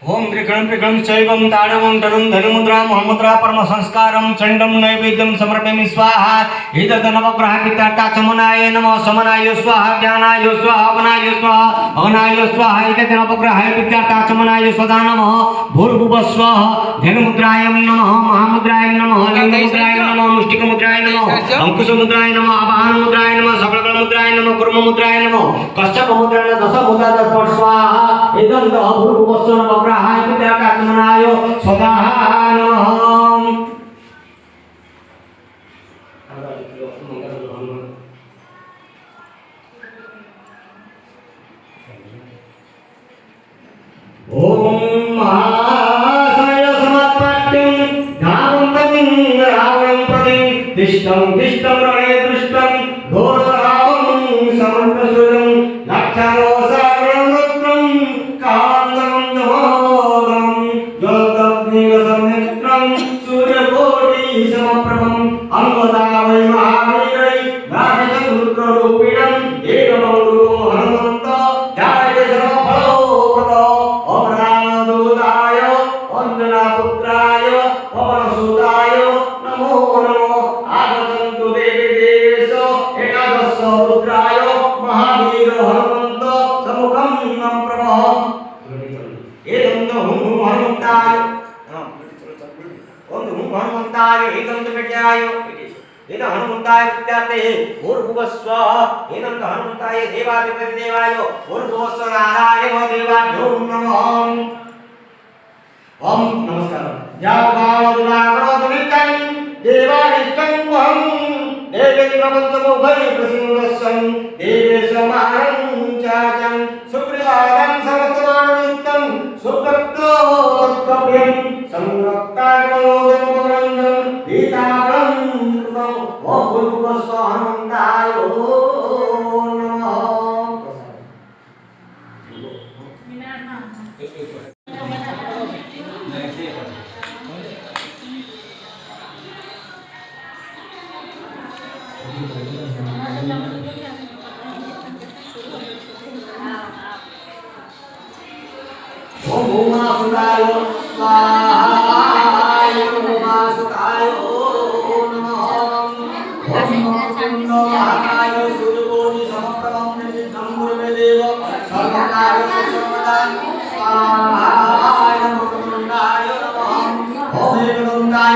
ओम त्रिगणं त्रिगणं शैवं ताडवं धनुं धनुमुद्रा मोहमुद्रा परम संस्कारं चंडं नैवेद्यं समर्पयामि स्वाहा एतद् नवग्रह पितृताचमनाय नमः समनाय स्वाहा ज्ञानाय स्वाहा अवनाय स्वाहा अवनाय स्वाहा एतद् नवग्रह पितृताचमनाय स्वधा नमः भूर्भुवः स्वाहा धनुमुद्राय नमः महामुद्राय नमः लिंगमुद्राय नमः मुष्टिकमुद्राय नमः अंकुशमुद्राय नमः आवाहनमुद्राय नमः सबलमुद्राय नमः कुर्ममुद्राय नमः कश्यपमुद्राय दशमुद्रा दशपट स्वाहा एतद् भूर्भुवः स्वाहा हाय पितृताचमनाय स्वधा नमः। ओम महाशय समत्पट्टिं धावन्तं रावणं प्रति तिष्ठं तिष्ठं रणे दृष्टं घोररावं समन्तसुरं लक्षणोसारणं रुद्रं कान्तकं जहोदं ज्योतग्निरसमित्रं सूर्यकोटि समप्रभं अंगदा वै महावीरै राजचन्द्ररूपिणं एकमौरुको हनुमन्त ध्यायते सर्वफलोप्रदो अमरावदूताय वन्दनापुत्राय पवनसुताय नमो नमो आगच्छन्तु देवी देवेश एकादश रुद्राय महावीर हनुमन्त समुखं नम प्रभः एदं हुं हनुमन्ताय ओम हुं हनुमन्ताय एदं विद्याय एदं हनुमन्ताय विद्याते भूर्भुवः स्वाहा एदं हनुमन्ताय देवाधिपतिदेवाय भूर्भुवः स्वाहा नारायणो देवाभ्यो नमः। ओम नमस्कार जाबालदुरागरोदनितं देवानिष्टं वहं देवेन्द्रवन्तमुभय प्रसिंहस्सं देवेशमानं चाचं सुप्रियादं समस्तमाननित्यं सुभक्तो तत्कव्यं संरक्तागोदमुपरन्दं पीताम्बरं कृतं ओम भूर्भुवः स्वाहा हनुमन्ताय नमः। ओम उमासुताय स्वाहा उमासुताय नमः। ओम महाकाय सूर्यकोटि समप्रभं निर्विघ्नं कुरु मे देव सर्वकार्येषु सर्वदा स्वाहा नमोऽन्नाय नमः। ओम एकदन्ताय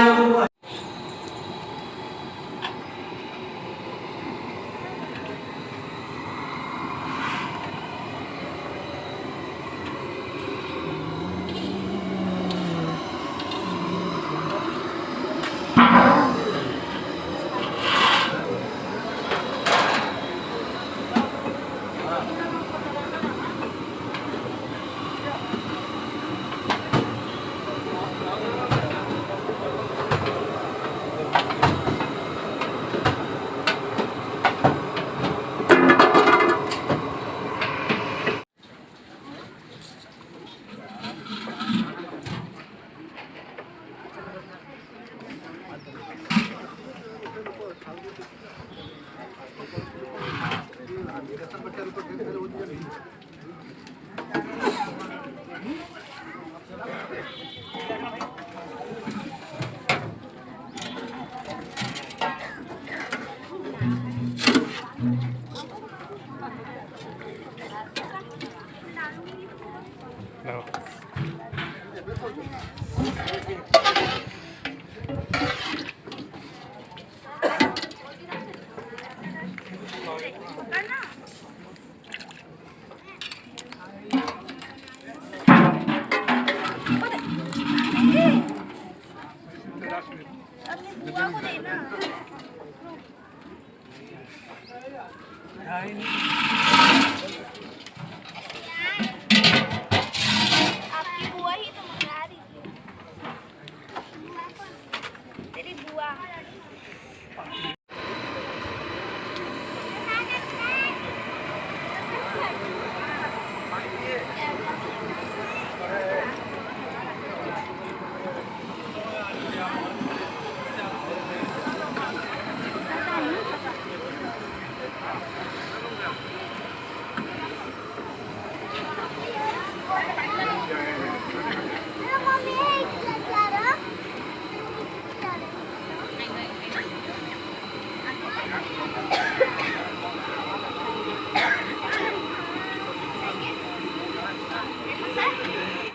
No.